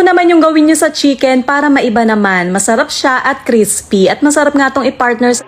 naman yung gawin nyo sa chicken para maiba naman. Masarap siya at crispy. At masarap nga tong i-partner sa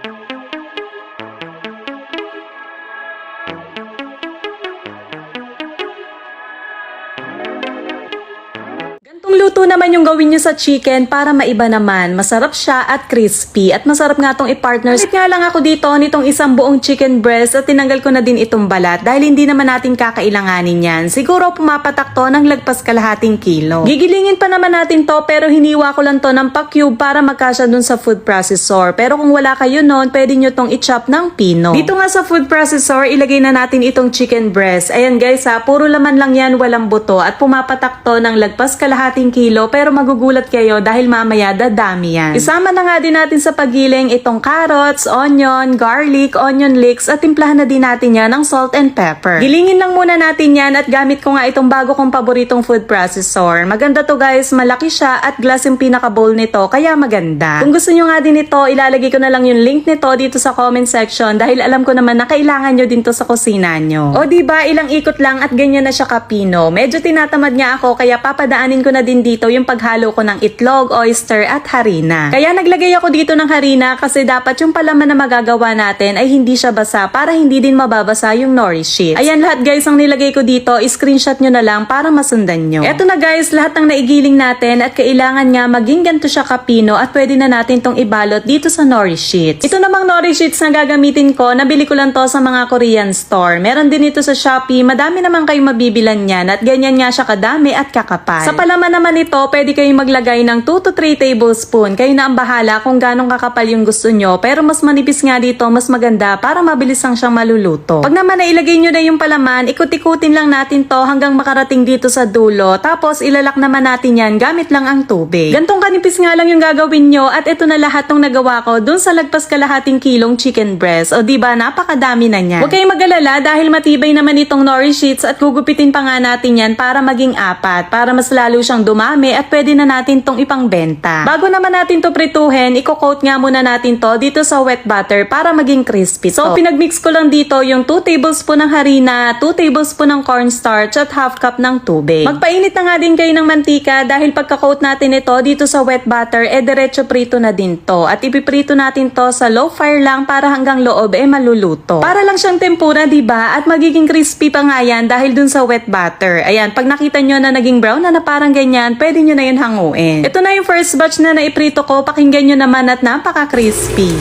luto naman yung gawin nyo sa chicken para maiba naman. Masarap siya at crispy. At masarap nga tong i-partner. Kahit nga lang ako dito nitong isang buong chicken breast at tinanggal ko na din itong balat dahil hindi naman natin kakailanganin yan. Siguro pumapatak to ng lagpas kalahating kilo. Gigilingin pa naman natin to pero hiniwa ko lang to ng pa-cube para magkasya dun sa food processor. Pero kung wala kayo nun, pwede nyo tong i-chop ng pino. Dito nga sa food processor, ilagay na natin itong chicken breast. Ayan guys ha, puro laman lang yan, walang buto. At pumapatak to ng lagpas kalahating kilo pero magugulat kayo dahil mamaya dadami yan. Isama na nga din natin sa pagiling itong carrots, onion, garlic, onion leeks at timplahan na din natin yan ng salt and pepper. Gilingin lang muna natin yan at gamit ko nga itong bago kong paboritong food processor. Maganda to guys, malaki siya at glass yung pinaka-bowl nito kaya maganda. Kung gusto nyo nga din ito, ilalagay ko na lang yung link nito dito sa comment section dahil alam ko naman na kailangan nyo din to sa kusina nyo. O diba, ilang ikot lang at ganyan na siya kapino. Medyo tinatamad nga ako kaya papadaanin ko na din dito yung paghalo ko ng itlog, oyster at harina. Kaya naglagay ako dito ng harina kasi dapat yung palaman na magagawa natin ay hindi siya basa para hindi din mababasa yung nori sheets. Ayan lahat guys ang nilagay ko dito, screenshot nyo na lang para masundan nyo. Eto na guys, lahat ng naigiling natin at kailangan nga maging ganito siya kapino at pwede na natin tong ibalot dito sa nori sheets. Ito namang nori sheets na gagamitin ko, nabili ko lang to sa mga Korean store. Meron din ito sa Shopee, madami naman kayong mabibilan yan at ganyan nga siya kadami at kakapal. Sa palaman naman ito, pwede kayong maglagay ng 2 to 3 tablespoon. Kayo na ang bahala kung ganong kakapal yung gusto nyo. Pero mas manipis nga dito, mas maganda para mabilis lang siyang maluluto. Pag naman nailagay nyo na yung palaman, ikut-ikutin lang natin to hanggang makarating dito sa dulo. Tapos ilalak naman natin yan gamit lang ang tubig. Gantong kanipis nga lang yung gagawin nyo at ito na lahat ng nagawa ko dun sa lagpas kalahating kilong chicken breast. O diba, napakadami na niyan. Huwag kayong mag-alala dahil matibay naman itong nori sheets at gugupitin pa nga natin yan para maging 4 para mas lalo siyang dumami at pwede na natin tong ipangbenta. Bago naman natin to prituhin, i-coat nga muna natin to dito sa wet butter para maging crispy. So, pinagmix ko lang dito yung 2 tablespoon ng harina, 2 tablespoon ng cornstarch at half cup ng tubig. Magpainit na nga din kayo ng mantika dahil pagka-coat natin ito dito sa wet butter, diretso prito na din to. At ipiprito natin to sa low fire lang para hanggang loob maluluto. Para lang siyang tempura, diba? At magiging crispy pa nga yan dahil dun sa wet butter. Ayan, pag nakita nyo na naging brown na parang ganyan, pwede nyo na yun hanguin. Ito na yung first batch na naiprito ko. Pakinggan nyo naman at napaka-crispy.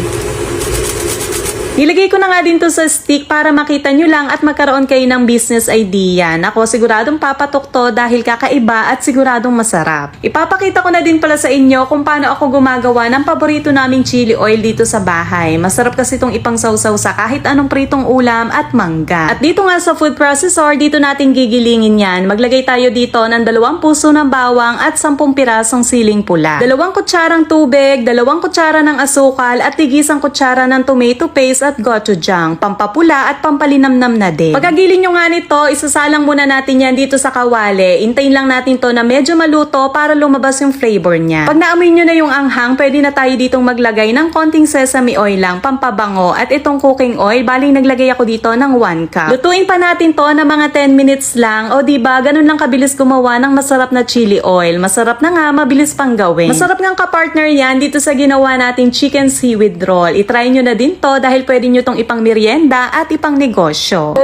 Nilagay ko na nga din to sa stick para makita nyo lang at magkaroon kayo ng business idea. Ako siguradong papatok to dahil kakaiba at siguradong masarap. Ipapakita ko na din pala sa inyo kung paano ako gumagawa ng paborito naming chili oil dito sa bahay. Masarap kasi itong ipangsawsaw sa kahit anong pritong ulam at mangga. At dito nga sa food processor, dito natin gigilingin yan. Maglagay tayo dito ng 2 puso ng bawang at 10 pirasong siling pula. 2 kutsarang tubig, 2 kutsara ng asukal at tigisang kutsara ng tomato paste at gochujang, pampapula at pampalinamnam na din. Pagkagilin nyo nga nito, isasalang muna natin yan dito sa kawali. Hintayin lang natin to na medyo maluto para lumabas yung flavor niya. Pag naamoy nyo na yung anghang, pwede na tayo ditong maglagay ng konting sesame oil lang, pampabango at itong cooking oil, baling naglagay ako dito ng 1 cup. Lutuin pa natin to na mga 10 minutes lang o diba, ganun lang kabilis gumawa ng masarap na chili oil. Masarap na nga, mabilis pang gawin. Masarap nga ka-partner yan dito sa ginawa nating chicken seaweed roll. I-try nyo na din to dahil pwede nyo tong ipang merienda at ipang negosyo.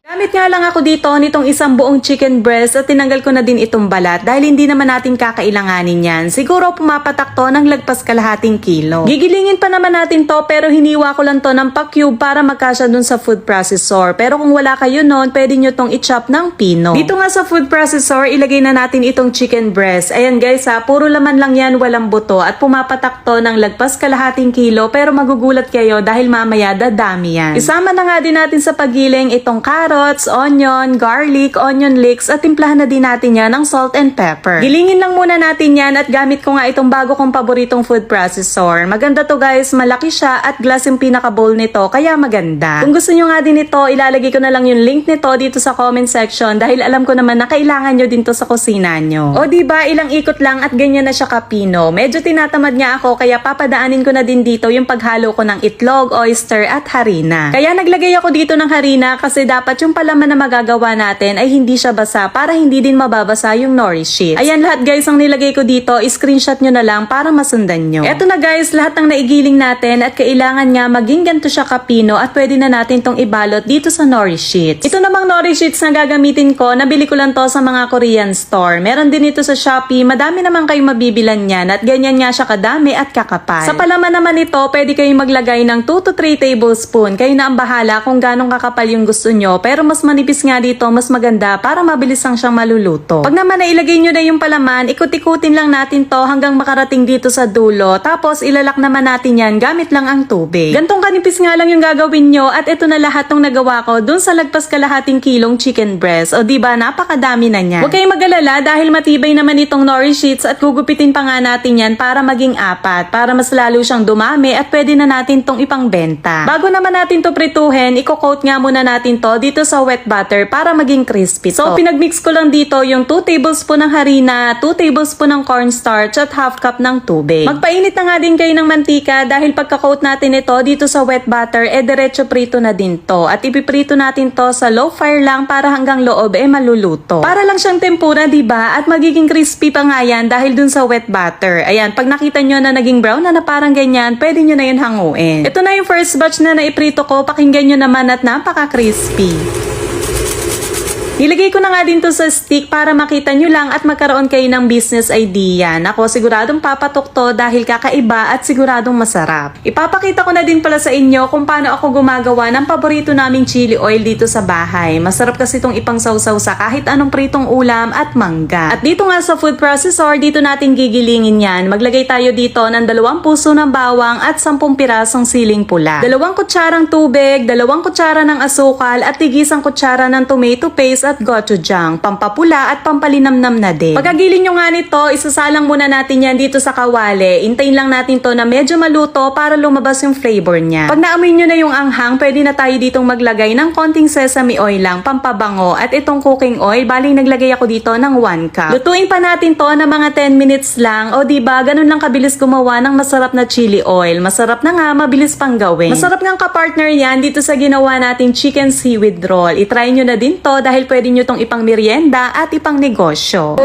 Gamit nga lang ako dito nitong isang buong chicken breast at tinanggal ko na din itong balat dahil hindi naman natin kakailanganin yan. Siguro pumapatak to ng lagpas kalahating kilo. Gigilingin pa naman natin to pero hiniwa ko lang to ng pa-cube para magkasya dun sa food processor. Pero kung wala kayo nun, pwede nyo tong i-chop ng pino. Dito nga sa food processor, ilagay na natin itong chicken breast. Ayan guys ha, puro laman lang yan, walang buto at pumapatak to ng lagpas kalahating kilo pero magugulat kayo dahil mamaya dadami yan. Isama na nga din natin sa pagiling itong carrot, carrots, onion, garlic, onion leeks at timplahan na din natin yan ng salt and pepper. Gilingin lang muna natin yan at gamit ko nga itong bago kong paboritong food processor. Maganda to guys, malaki siya at glass yung pinaka-bowl nito kaya maganda. Kung gusto nyo nga din ito, ilalagay ko na lang yung link nito dito sa comment section dahil alam ko naman na kailangan nyo din to sa kusina nyo. O diba, ilang ikot lang at ganyan na siya kapino. Medyo tinatamad nga ako kaya papadaanin ko na din dito yung paghalo ko ng itlog, oyster at harina. Kaya naglagay ako dito ng harina kasi dapat yung palaman na magagawa natin ay hindi siya basa para hindi din mababasa yung nori sheets. Ayan lahat guys ang nilagay ko dito, screenshot nyo na lang para masundan nyo. Eto na guys, lahat ng naigiling natin at kailangan nga maging ganito siya kapino at pwede na natin tong ibalot dito sa nori sheets. Ito namang nori sheets na gagamitin ko, nabili ko lang to sa mga Korean store. Meron din ito sa Shopee, madami naman kayong mabibilan yan at ganyan nga siya kadami at kakapal. Sa palaman naman ito, pwede kayong maglagay ng 2 to 3 tablespoon. Kayo na ang bahala kung ganong kakapal yung gusto nyo. Pero mas manipis nga dito, mas maganda para mabilis lang siyang maluluto. Pag naman nailagay nyo na yung palaman, ikut-ikutin lang natin to hanggang makarating dito sa dulo. Tapos ilalak naman natin yan gamit lang ang tubig. Gantong kanipis nga lang yung gagawin nyo at ito na lahat ng nagawa ko dun sa lagpas kalahating kilong chicken breast. O diba, napakadami na niyan. Huwag kayong mag-alala dahil matibay naman itong nori sheets at gugupitin pa nga natin yan para maging 4 para mas lalo siyang dumami at pwede na natin tong ipangbenta. Bago naman natin to prituhin, i-coat nga muna natin to dito sa wet butter para maging crispy. So pinagmix ko lang dito yung 2 tablespoon ng harina, 2 tablespoon ng cornstarch at half cup ng tubig. Magpainit na nga din kayo ng mantika dahil pagka-coat natin ito dito sa wet butter, diretso prito na din to. At ipiprito natin to sa low fire lang para hanggang loob maluluto. Para lang siyang tempura, diba? At magiging crispy pa nga yan dahil dun sa wet butter. Ayan, pag nakita nyo na naging brown na parang ganyan, pwede nyo na yun hanguin. Ito na yung first batch na naiprito ko, pakinggan nyo naman at napaka-crispy. Nilagay ko na nga din to sa stick para makita nyo lang at magkaroon kayo ng business idea. Ako siguradong papatok to dahil kakaiba at siguradong masarap. Ipapakita ko na din pala sa inyo kung paano ako gumagawa ng paborito naming chili oil dito sa bahay. Masarap kasi itong ipangsawsaw sa kahit anong pritong ulam at mangga. At dito nga sa food processor, dito natin gigilingin yan. Maglagay tayo dito ng 2 puso ng bawang at 10 pirasong siling pula. 2 kutsarang tubig, 2 kutsara ng asukal at tigisang kutsara ng tomato paste at gochujang, pampapula at pampalinamnam na din. Pagkagilin nyo nga nito, isasalang muna natin yan dito sa kawali. Intayin lang natin to na medyo maluto para lumabas yung flavor niya. Pag naamoy nyo na yung anghang, pwede na tayo ditong maglagay ng konting sesame oil lang, pampabango at itong cooking oil, baling naglagay ako dito ng 1 cup. Lutuin pa natin to na mga 10 minutes lang. O diba, ganun lang kabilis gumawa ng masarap na chili oil. Masarap na nga, mabilis pang gawin. Masarap nga ka-partner yan dito sa ginawa nating chicken seaweed roll. I-try nyo na din to dahil pwede nyo tong ipang merienda at ipang negosyo.